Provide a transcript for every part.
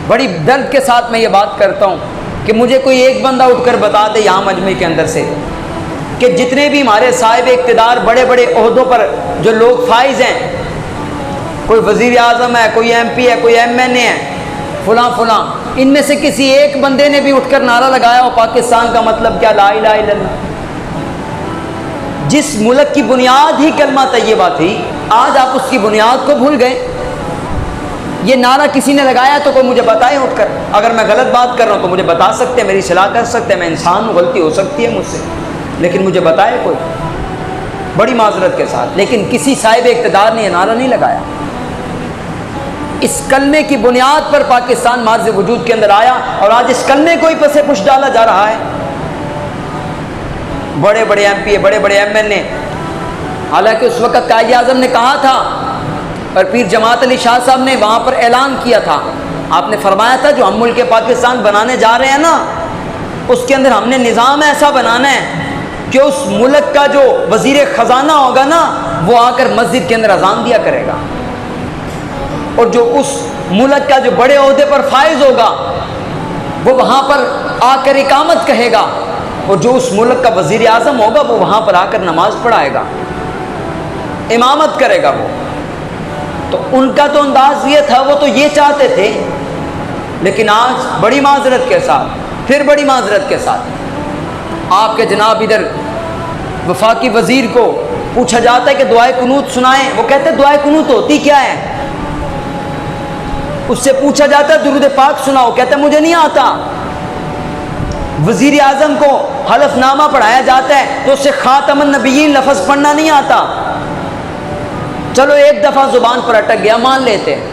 بڑی درد کے ساتھ میں یہ بات کرتا ہوں کہ مجھے کوئی ایک بندہ اٹھ کر بتا دے یہاں مجمع کے اندر سے کہ جتنے بھی ہمارے صاحب اقتدار بڑے بڑے عہدوں پر جو لوگ فائز ہیں، کوئی وزیر اعظم ہے، کوئی ایم پی ہے، کوئی ایم این اے ہے، فلاں فلاں، ان میں سے کسی ایک بندے نے بھی اٹھ کر نعرہ لگایا ہو پاکستان کا مطلب کیا، لا الہ الا اللہ؟ جس ملک کی بنیاد ہی کلمہ طیبہ تھی، آج آپ اس کی بنیاد کو بھول گئے۔ یہ نعرہ کسی نے لگایا تو کوئی مجھے بتائے اٹھ کر، اگر میں غلط بات کر رہا ہوں تو مجھے بتا سکتے ہیں، میری اصلاح کر سکتے ہیں، میں انسان ہوں، غلطی ہو سکتی ہے مجھ سے، لیکن مجھے بتائے کوئی، بڑی معذرت کے ساتھ، لیکن کسی صاحب اقتدار نے یہ نعرہ نہیں لگایا۔ اس کلمے کی بنیاد پر پاکستان ماضی وجود کے اندر آیا، اور آج اس کلمے کو ہی پسے پش ڈالا جا رہا ہے۔ بڑے بڑے ایم پی، بڑے بڑے ایم این اے، حالانکہ اس وقت قائد اعظم نے کہا تھا اور پیر جماعت علی شاہ صاحب نے وہاں پر اعلان کیا تھا، آپ نے فرمایا تھا جو ہم ملک پاکستان بنانے جا رہے ہیں نا، اس کے اندر ہم نے نظام ایسا بنانا ہے کہ اس ملک کا جو وزیر خزانہ ہوگا نا، وہ آ کر مسجد کے اندر اذان دیا کرے گا، اور جو اس ملک کا جو بڑے عہدے پر فائز ہوگا وہ وہاں پر آ کر اقامت کہے گا، اور جو اس ملک کا وزیر اعظم ہوگا وہ وہاں پر آ کر نماز پڑھائے گا، امامت کرے گا وہ۔ تو ان کا تو انداز یہ تھا، وہ تو یہ چاہتے تھے، لیکن آج بڑی معذرت کے ساتھ، پھر بڑی معذرت کے ساتھ، آپ کے جناب ادھر وفاقی وزیر کو پوچھا جاتا ہے کہ دعائے قنوت سنائیں، وہ کہتے ہیں دعائے قنوت ہوتی کیا ہے؟ اس سے پوچھا جاتا ہے درود پاک سناؤ، کہتا ہے مجھے نہیں آتا۔ وزیر اعظم کو حلف نامہ پڑھایا جاتا ہے تو اس سے خاتم النبیین لفظ پڑھنا نہیں آتا۔ چلو ایک دفعہ زبان پر اٹک گیا، مان لیتے ہیں،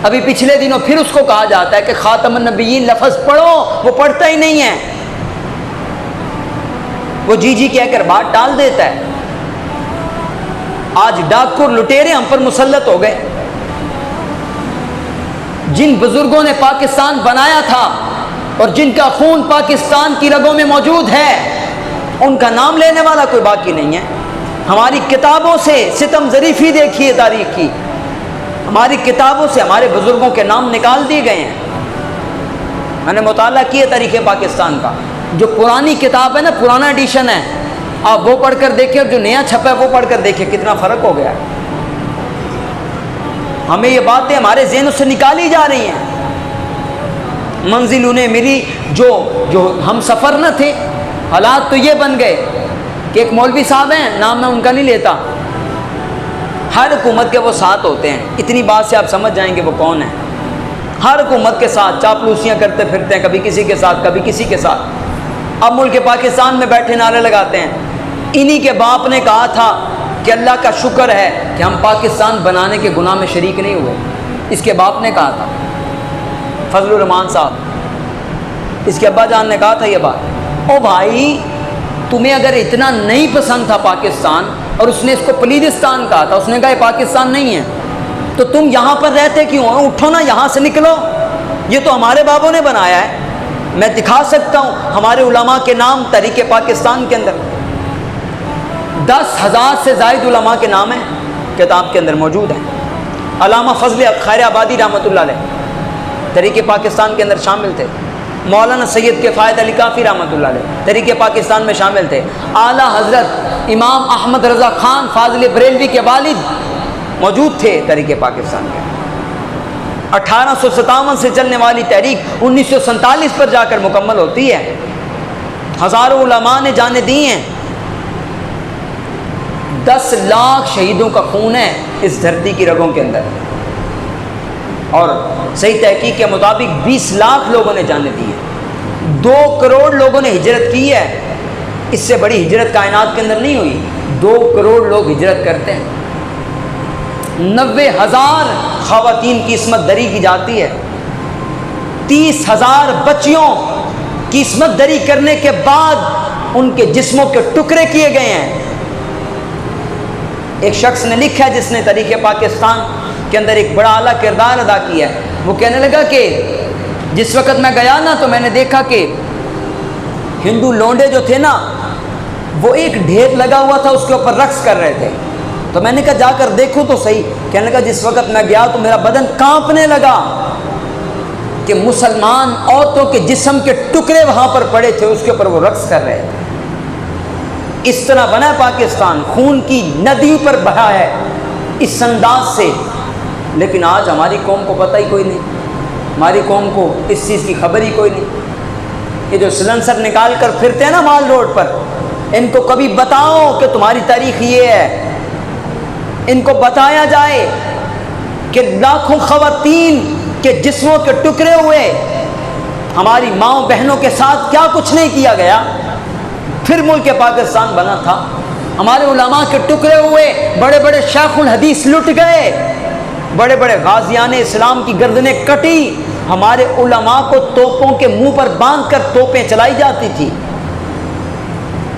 ابھی پچھلے دنوں پھر اس کو کہا جاتا ہے کہ خاتم النبیین لفظ پڑھو، وہ پڑھتا ہی نہیں ہے، وہ جی جی کہہ کر بات ٹال دیتا ہے۔ آج ڈاکو لٹیرے ہم پر مسلط ہو گئے۔ جن بزرگوں نے پاکستان بنایا تھا اور جن کا خون پاکستان کی رگوں میں موجود ہے، ان کا نام لینے والا کوئی باقی نہیں ہے۔ ہماری کتابوں سے ستم ظریفی دیکھیے تاریخ کی، ہماری کتابوں سے ہمارے بزرگوں کے نام نکال دیے گئے ہیں۔ میں نے مطالعہ کیا تاریخ پاکستان کا، جو پرانی کتاب ہے نا، پرانا ایڈیشن ہے، آپ وہ پڑھ کر دیکھیں اور جو نیا چھپا ہے وہ پڑھ کر دیکھیں، کتنا فرق ہو گیا ہے۔ ہمیں یہ باتیں ہمارے ذہنوں سے نکالی جا رہی ہیں۔ منزل انہیں ملی جو ہم سفر نہ تھے، حالات تو یہ بن گئے کہ ایک مولوی صاحب ہیں، نام میں ان کا نہیں لیتا، ہر حکومت کے وہ ساتھ ہوتے ہیں، اتنی بات سے آپ سمجھ جائیں گے وہ کون ہیں۔ ہر حکومت کے ساتھ چاپلوسیاں کرتے پھرتے ہیں، کبھی کسی کے ساتھ کبھی کسی کے ساتھ۔ اب ملک پاکستان میں بیٹھے نعرے لگاتے ہیں۔ انہی کے باپ نے کہا تھا کہ اللہ کا شکر ہے کہ ہم پاکستان بنانے کے گناہ میں شریک نہیں ہوئے، اس کے باپ نے کہا تھا، فضل الرحمان صاحب، اس کے ابا جان نے کہا تھا یہ بات۔ او بھائی، تمہیں اگر اتنا نہیں پسند تھا پاکستان، اور اس نے اس کو پلیدستان کہا تھا، اس نے کہا یہ پاکستان نہیں ہے، تو تم یہاں پر رہتے کیوں ہو؟ اٹھو نا، یہاں سے نکلو، یہ تو ہمارے بابوں نے بنایا ہے۔ میں دکھا سکتا ہوں ہمارے علماء کے نام تحریک پاکستان کے اندر، 10,000 سے زائد علماء کے نام ہیں، کتاب کے اندر موجود ہیں۔ علامہ فضل خیر آبادی رحمۃ اللہ علیہ تحریک پاکستان کے اندر شامل تھے، مولانا سید کفایت علی کافی رحمۃ اللہ علیہ تحریک پاکستان میں شامل تھے، اعلیٰ حضرت امام احمد رضا خان فاضل بریلوی کے والد موجود تھے تحریک پاکستان کے۔ 1857 سے چلنے والی تحریک 1947 پر جا کر مکمل ہوتی ہے۔ ہزاروں علماء نے جانیں دی ہیں، 10 لاکھ شہیدوں کا خون ہے اس دھرتی کی رگوں کے اندر، اور صحیح تحقیق کے مطابق 20 لاکھ لوگوں نے جانیں دی ہیں، 2 کروڑ لوگوں نے ہجرت کی ہے۔ اس سے بڑی ہجرت کائنات کے اندر نہیں ہوئی، 2 کروڑ لوگ ہجرت کرتے ہیں، 90,000 خواتین کی عصمت دری کی جاتی ہے، 30,000 بچیوں کی عصمت دری کرنے کے بعد ان کے جسموں کے ٹکڑے کیے گئے ہیں۔ ایک شخص نے لکھا ہے جس نے تاریخ پاکستان کے اندر ایک بڑا اعلیٰ کردار ادا کیا ہے، وہ کہنے لگا کہ جس وقت میں گیا نا تو میں نے دیکھا کہ ہندو لونڈے جو تھے نا، وہ ایک ڈھیر لگا ہوا تھا، اس کے اوپر رقص کر رہے تھے، تو میں نے کہا جا کر دیکھوں تو صحیح۔ کہنے لگا جس وقت میں گیا تو میرا بدن کانپنے لگا، کہ مسلمان عورتوں کے جسم کے ٹکڑے وہاں پر پڑے تھے، اس کے اوپر وہ رقص کر رہے تھے۔ اس طرح بنا ہے پاکستان، خون کی ندی پر بہا ہے اس انداز سے، لیکن آج ہماری قوم کو پتہ ہی کوئی نہیں، ہماری قوم کو اس چیز کی خبر ہی کوئی نہیں۔ یہ جو سلنسر نکال کر پھرتے ہیں نا مال روڈ پر، ان کو کبھی بتاؤ کہ تمہاری تاریخ یہ ہے، ان کو بتایا جائے کہ لاکھوں خواتین کے جسموں کے ٹکڑے ہوئے، ہماری ماؤں بہنوں کے ساتھ کیا کچھ نہیں کیا گیا، پھر ملک پاکستان بنا تھا۔ ہمارے علماء کے ٹکڑے ہوئے، بڑے بڑے شیخ الحدیث لٹ گئے، بڑے بڑے غازیان اسلام کی گردنیں کٹی، ہمارے علماء کو توپوں کے منہ پر باندھ کر توپیں چلائی جاتی تھی۔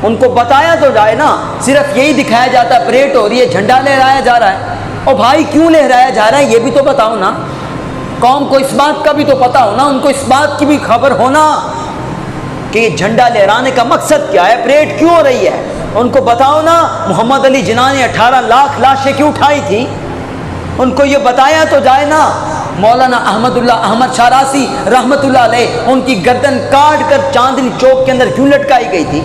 ان کو بتایا تو جائے نا، صرف یہی دکھایا جاتا ہے پریڈ ہو رہی ہے، جھنڈا لہرایا جا رہا ہے، اور بھائی کیوں لہرایا جا رہا ہے یہ بھی تو بتاؤ نا، قوم کو اس بات کا بھی تو پتہ ہونا، ان کو اس بات کی بھی خبر ہونا کہ یہ جھنڈا لہرانے کا مقصد کیا ہے، پریڈ کیوں ہو رہی ہے، ان کو بتاؤ نا محمد علی جناح نے 18 لاکھ لاشیں کیوں اٹھائی تھی، ان کو یہ بتایا تو جائے نا مولانا احمد اللہ احمد شارازی رحمۃ اللہ علیہ، ان کی گردن کاٹ کر چاندنی چوک کے اندر کیوں لٹکائی گئی تھی،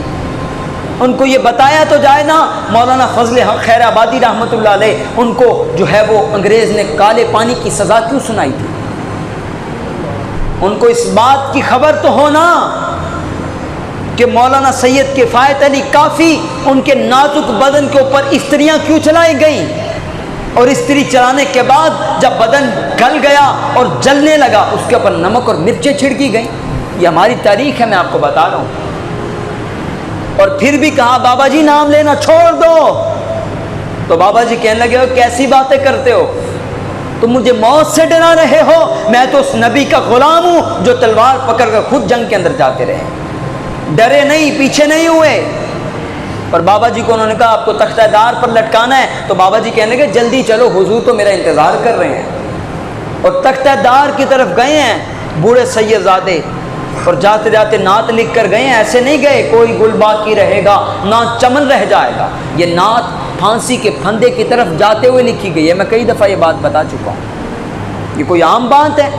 ان کو یہ بتایا تو جائے نا مولانا فضل حق خیر آبادی رحمۃ اللہ علیہ، ان کو جو ہے وہ انگریز نے کالے پانی کی سزا کیوں سنائی تھی، ان کو اس بات کی خبر تو ہونا کہ مولانا سید کفایت علی کافی، ان کے نازک بدن کے اوپر استریاں کیوں چلائی گئیں، اور استری چلانے کے بعد جب بدن گل گیا اور جلنے لگا اس کے اوپر نمک اور مرچیں چھڑکی گئیں۔ یہ ہماری تاریخ ہے، میں آپ کو بتا رہا ہوں۔ اور پھر بھی کہا بابا جی نام لینا چھوڑ دو، تو بابا جی کہنے لگے ہو کیسی باتیں کرتے ہو، تم مجھے موت سے ڈرا رہے ہو، میں تو اس نبی کا غلام ہوں جو تلوار پکڑ کر خود جنگ کے اندر جاتے رہے، ڈرے نہیں، پیچھے نہیں ہوئے۔ اور بابا جی کو انہوں نے کہا آپ کو تختہ دار پر لٹکانا ہے، تو بابا جی کہنے لگے جلدی چلو حضور تو میرا انتظار کر رہے ہیں، اور تختہ دار کی طرف گئے ہیں بوڑھے سید زادے، اور جاتے جاتے نعت لکھ کر گئے ہیں، ایسے نہیں گئے کوئی گل باقی رہے گا نہ چمن رہ جائے گا، یہ نعت پھانسی کے پھندے کی طرف جاتے ہوئے لکھی گئی ہے، میں کئی دفعہ یہ بات بتا چکا ہوں، یہ کوئی عام بات ہے؟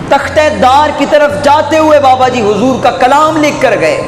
تختہ دار کی طرف جاتے ہوئے بابا جی حضور کا کلام لکھ کر گئے،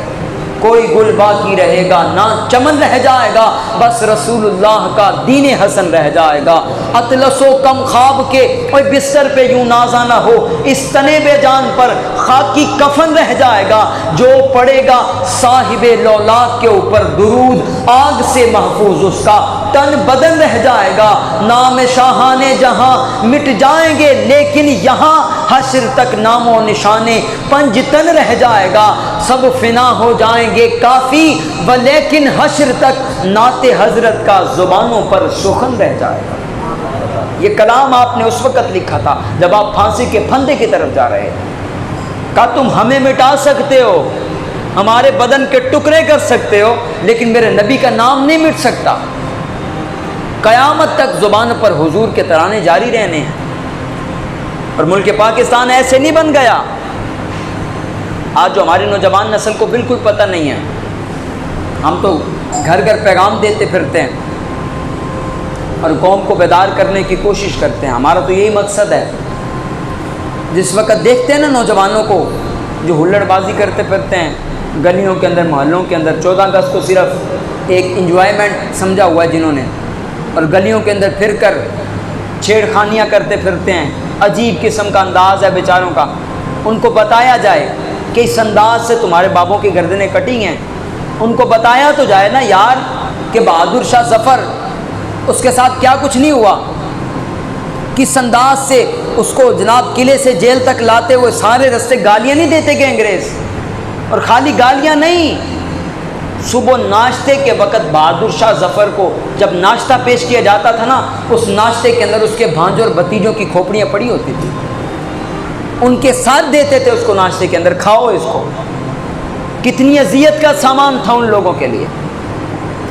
کوئی گل باقی رہے گا نہ چمن رہ جائے گا، بس رسول اللہ کا دین حسن رہ جائے گا، اطلس و کم خواب کے کوئی بستر پہ یوں نازا نہ ہو، اس تنے بے جان پر خاکی کفن رہ جائے گا، جو پڑے گا صاحب لولاک کے اوپر درود آگ سے محفوظ اس کا تن بدن رہ جائے گا، نام شاہان جہاں مٹ جائیں گے لیکن یہاں حشر تک نام و نشانے پنج تن رہ جائے گا، سب فنا ہو جائیں گے کافی ولیکن حشر تک نعت حضرت کا زبانوں پر سخن رہ جائے گا۔ یہ کلام آپ نے اس وقت لکھا تھا جب آپ پھانسی کے پھندے کی طرف جا رہے تھے، کہا تم ہمیں مٹا سکتے ہو، ہمارے بدن کے ٹکڑے کر سکتے ہو، لیکن میرے نبی کا نام نہیں مٹ سکتا، قیامت تک زبان پر حضور کے ترانے جاری رہنے ہیں۔ اور ملک پاکستان ایسے نہیں بن گیا، آج جو ہماری نوجوان نسل کو بالکل پتہ نہیں ہے، ہم تو گھر گھر پیغام دیتے پھرتے ہیں اور قوم کو بیدار کرنے کی کوشش کرتے ہیں، ہمارا تو یہی مقصد ہے۔ جس وقت دیکھتے ہیں نا نوجوانوں کو جو ہلڑ بازی کرتے پھرتے ہیں گلیوں کے اندر محلوں کے اندر، 14 اگست کو صرف ایک انجوائمنٹ سمجھا ہوا ہے جنہوں نے، اور گلیوں کے اندر پھر کر چھیڑ خانیاں کرتے پھرتے ہیں، عجیب قسم کا انداز ہے بیچاروں کا، ان کو بتایا جائے کہ اس انداز سے تمہارے بابوں کی گردنیں کٹی ہیں، ان کو بتایا تو جائے نا یار کہ بہادر شاہ ظفر اس کے ساتھ کیا کچھ نہیں ہوا، کس انداز سے اس کو جناب قلعے سے جیل تک لاتے ہوئے سارے رستے گالیاں نہیں دیتے گئے انگریز، اور خالی گالیاں نہیں، صبح ناشتے کے وقت بہادر شاہ ظفر کو جب ناشتہ پیش کیا جاتا تھا نا، اس ناشتے کے اندر اس کے بھانجوں اور بھتیجوں کی کھوپڑیاں پڑی ہوتی تھی، ان کے ساتھ دیتے تھے اس کو ناشتے کے اندر، کھاؤ اس کو، کتنی اذیت کا سامان تھا ان لوگوں کے لیے،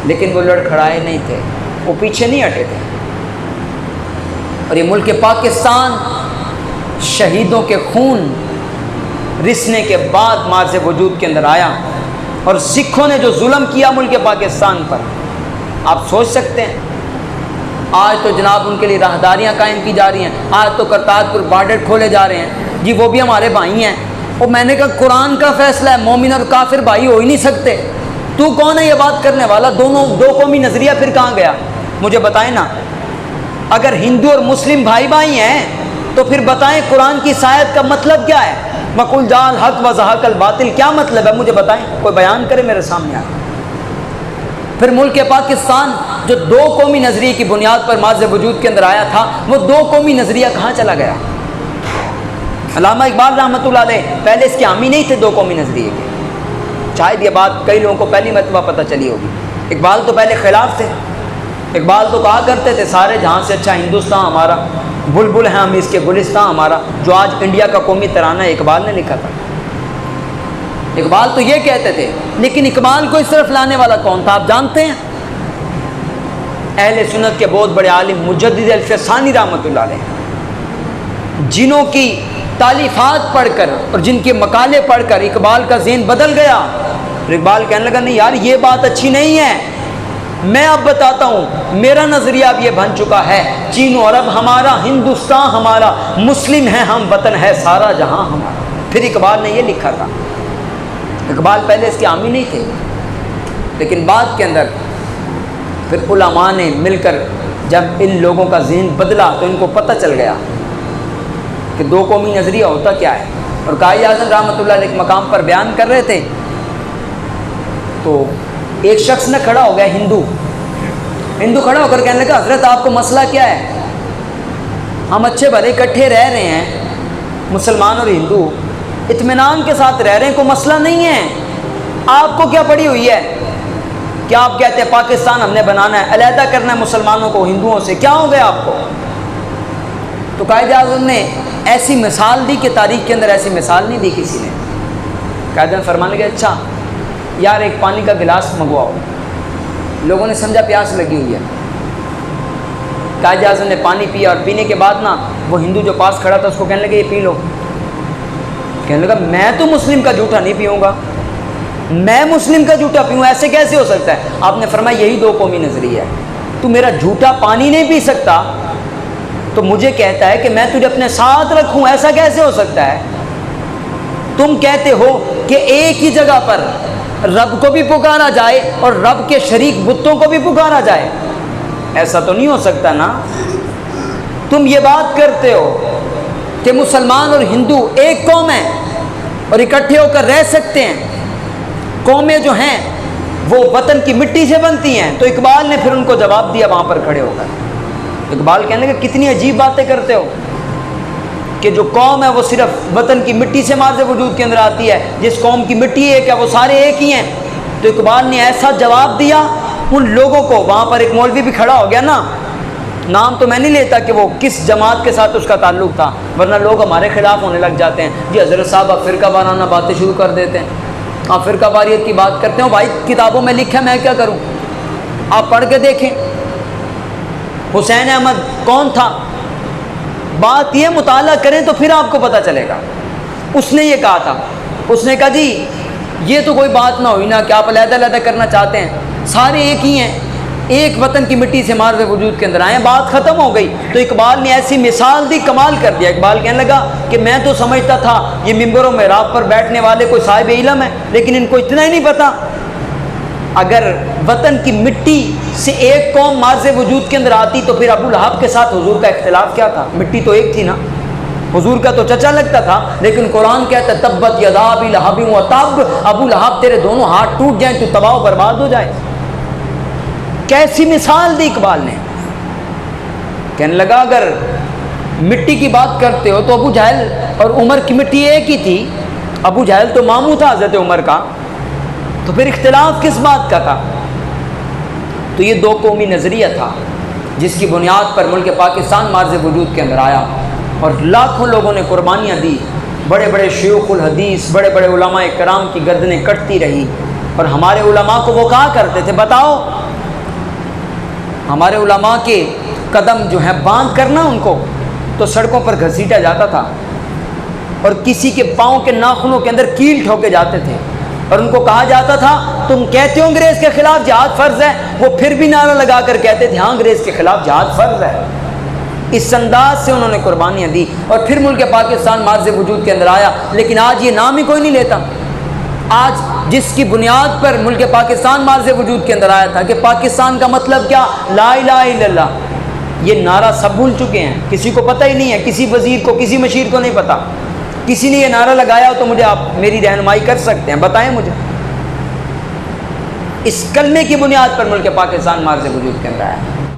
لیکن وہ لڑکھڑائے نہیں تھے، وہ پیچھے نہیں ہٹے تھے۔ اور یہ ملک پاکستان شہیدوں کے خون رسنے کے بعد مارز وجود کے اندر آیا، اور سکھوں نے جو ظلم کیا ملک پاکستان پر، آپ سوچ سکتے ہیں، آج تو جناب ان کے لیے راہداریاں قائم کی جا رہی ہیں، آج تو کرتارپور بارڈر کھولے جا رہے ہیں، جی وہ بھی ہمارے بھائی ہیں. اور میں نے کہا قرآن کا فیصلہ ہے, مومن اور کافر بھائی ہو ہی نہیں سکتے, تو کون ہے یہ بات کرنے والا؟ دونوں دو قومی نظریہ پھر کہاں گیا؟ مجھے بتائیں نا. اگر ہندو اور مسلم بھائی بھائی ہیں تو پھر بتائیں قرآن کی اس آیت کا مطلب کیا ہے؟ وَقُلْ جَاءَ الْحَقُّ وَزَهَقَ الْبَاطِلُ, کیا مطلب ہے مجھے بتائیں, کوئی بیان کرے میرے سامنے آ. پھر ملک پاکستان جو دو قومی نظریے کی بنیاد پر ماض وجود کے اندر آیا تھا, وہ دو قومی نظریہ کہاں چلا گیا؟ علامہ اقبال رحمۃ اللہ علیہ پہلے اس کے حامی نہیں تھے دو قومی نظریے کے. شاید یہ بات کئی لوگوں کو پہلی مرتبہ پتہ چلی ہوگی. اقبال تو پہلے خلاف تھے. اقبال تو کہا کرتے تھے سارے جہاں سے اچھا ہندوستان ہمارا, بلبل ہیں ہم اس کے گلستان ہمارا, جو آج انڈیا کا قومی ترانہ ہے اقبال نے لکھا تھا. اقبال تو یہ کہتے تھے, لیکن اقبال کو اس طرف لانے والا کون تھا آپ جانتے ہیں؟ اہل سنت کے بہت بڑے عالم مجدد الفسانی رحمۃ اللہ علیہ, جنہوں کی تالیفات پڑھ کر اور جن کے مقالے پڑھ کر اقبال کا ذہن بدل گیا. اور اقبال کہنے لگا نہیں یار یہ بات اچھی نہیں ہے, میں اب بتاتا ہوں, میرا نظریہ اب یہ بن چکا ہے, چین و عرب ہمارا, ہندوستان ہمارا, مسلم ہیں ہم, وطن ہے سارا جہاں ہمارا. پھر اقبال نے یہ لکھا تھا. اقبال پہلے اس کے حامی نہیں تھے, لیکن بعد کے اندر پھر علماء نے مل کر جب ان لوگوں کا ذہن بدلا تو ان کو پتہ چل گیا کہ دو قومی نظریہ ہوتا کیا ہے. اور قائد اعظم رحمۃ اللہ علیہ ایک مقام پر بیان کر رہے تھے تو ایک شخص نے کھڑا ہو گیا, ہندو کھڑا ہو کر کہنے لگا حضرت آپ کو مسئلہ کیا ہے؟ ہم اچھے بھلے اکٹھے رہ رہے ہیں, مسلمان اور ہندو اطمینان کے ساتھ رہ رہے ہیں, کوئی مسئلہ نہیں ہے, آپ کو کیا پڑی ہوئی ہے؟ کیا آپ کہتے ہیں پاکستان ہم نے بنانا ہے, علیحدہ کرنا ہے مسلمانوں کو ہندوؤں سے, کیا ہو گیا آپ کو؟ تو قائد اعظم نے ایسی مثال دی کہ تاریخ کے اندر ایسی مثال نہیں دی کسی نے. قائد اعظم فرمانے کے اچھا یار ایک پانی کا گلاس منگواؤ. لوگوں نے سمجھا پیاس لگی ہوئی ہے. قائد اعظم نے پانی پیا اور پینے کے بعد نا وہ ہندو جو پاس کھڑا تھا اس کو کہنے لگے یہ پی لو. کہنے لگا میں تو مسلم کا جھوٹا نہیں پیوں گا, میں مسلم کا جھوٹا پیوں, ایسے کیسے ہو سکتا ہے؟ آپ نے فرمایا یہی دو قومی نظریہ ہے, تو میرا جھوٹا پانی نہیں پی سکتا تو مجھے کہتا ہے کہ میں تجھے اپنے ساتھ رکھوں, ایسا کیسے ہو سکتا ہے؟ تم کہتے ہو کہ ایک ہی جگہ پر رب کو بھی پکارا جائے اور رب کے شریک بتوں کو بھی پکارا جائے, ایسا تو نہیں ہو سکتا نا. تم یہ بات کرتے ہو کہ مسلمان اور ہندو ایک قوم ہیں اور اکٹھے ہو کر رہ سکتے ہیں, قومیں جو ہیں وہ وطن کی مٹی سے بنتی ہیں. تو اقبال نے پھر ان کو جواب دیا وہاں پر کھڑے ہو کر. اقبال کہنے کہ کتنی عجیب باتیں کرتے ہو کہ جو قوم ہے وہ صرف وطن کی مٹی سے ماض وجود کے اندر آتی ہے, جس قوم کی مٹی ایک ہے وہ سارے ایک ہی ہیں. تو اقبال نے ایسا جواب دیا ان لوگوں کو. وہاں پر ایک مولوی بھی کھڑا ہو گیا نا, نام تو میں نہیں لیتا کہ وہ کس جماعت کے ساتھ اس کا تعلق تھا, ورنہ لوگ ہمارے خلاف ہونے لگ جاتے ہیں. جی حضرت صاحب آپ فرقہ وارانہ باتیں شروع کر دیتے ہیں, آپ فرقہ واریت کی بات کرتے ہو. بھائی کتابوں میں لکھا میں کیا کروں, آپ پڑھ کے دیکھیں. حسین احمد کون تھا؟ بات یہ مطالعہ کریں تو پھر آپ کو پتہ چلے گا. اس نے یہ کہا تھا, اس نے کہا جی یہ تو کوئی بات نہ ہوئی نا کہ آپ علیحدہ علیحدہ کرنا چاہتے ہیں, سارے ایک ہی ہیں, ایک وطن کی مٹی سے مارز وجود کے اندر آئے ہیں, بات ختم ہو گئی. تو اقبال نے ایسی مثال دی, کمال کر دیا. اقبال کہنے لگا کہ میں تو سمجھتا تھا یہ ممبر و محراب پر بیٹھنے والے کوئی صاحب علم ہے, لیکن ان کو اتنا ہی نہیں پتا. اگر وطن کی مٹی سے ایک قوم مارز وجود کے اندر آتی تو پھر ابو لہب کے ساتھ حضور کا اختلاف کیا تھا؟ مٹی تو ایک تھی نا, حضور کا تو چچا لگتا تھا, لیکن قرآن کہتا ہے تبت یدا ابی لہب وتب, ابو لہب تیرے دونوں ہاتھ ٹوٹ جائیں تو تباہ و برباد ہو جائے. کیسی مثال دی اقبال نے. کہنے لگا اگر مٹی کی بات کرتے ہو تو ابو جہل اور عمر کی مٹی ایک ہی تھی. ابو جہل تو ماموں تھا حضرت عمر کا, تو پھر اختلاف کس بات کا تھا؟ تو یہ دو قومی نظریہ تھا جس کی بنیاد پر ملک پاکستان مارز وجود کے اندر آیا اور لاکھوں لوگوں نے قربانیاں دی. بڑے بڑے شیوخ الحدیث, بڑے بڑے علماء کرام کی گردنیں کٹتی رہی. اور ہمارے علماء کو وہ کہا کرتے تھے, بتاؤ ہمارے علماء کے قدم جو ہیں باندھ کرنا ان کو تو سڑکوں پر گھسیٹا جاتا تھا اور کسی کے پاؤں کے ناخنوں کے اندر کیل ٹھوکے جاتے تھے اور ان کو کہا جاتا تھا تم کہتے ہو انگریز کے خلاف جہاد فرض ہے, وہ پھر بھی نعرہ لگا کر کہتے تھے ہاں انگریز کے خلاف جہاد فرض ہے. اس انداز سے انہوں نے قربانیاں دی اور پھر ملک پاکستان معرض وجود کے اندر آیا. لیکن آج یہ نام ہی کوئی نہیں لیتا. آج جس کی بنیاد پر ملک پاکستان معرض وجود کے اندر آیا تھا کہ پاکستان کا مطلب کیا، لا الہ الا اللہ، یہ نعرہ سب بھول چکے ہیں. کسی کو پتہ ہی نہیں ہے، کسی وزیر کو، کسی مشیر کو نہیں پتہ. کسی نے یہ نعرہ لگایا ہو تو مجھے آپ میری رہنمائی کر سکتے ہیں، بتائیں مجھے. اس کلمے کی بنیاد پر ملک پاکستان معرض وجود کے اندر آیا.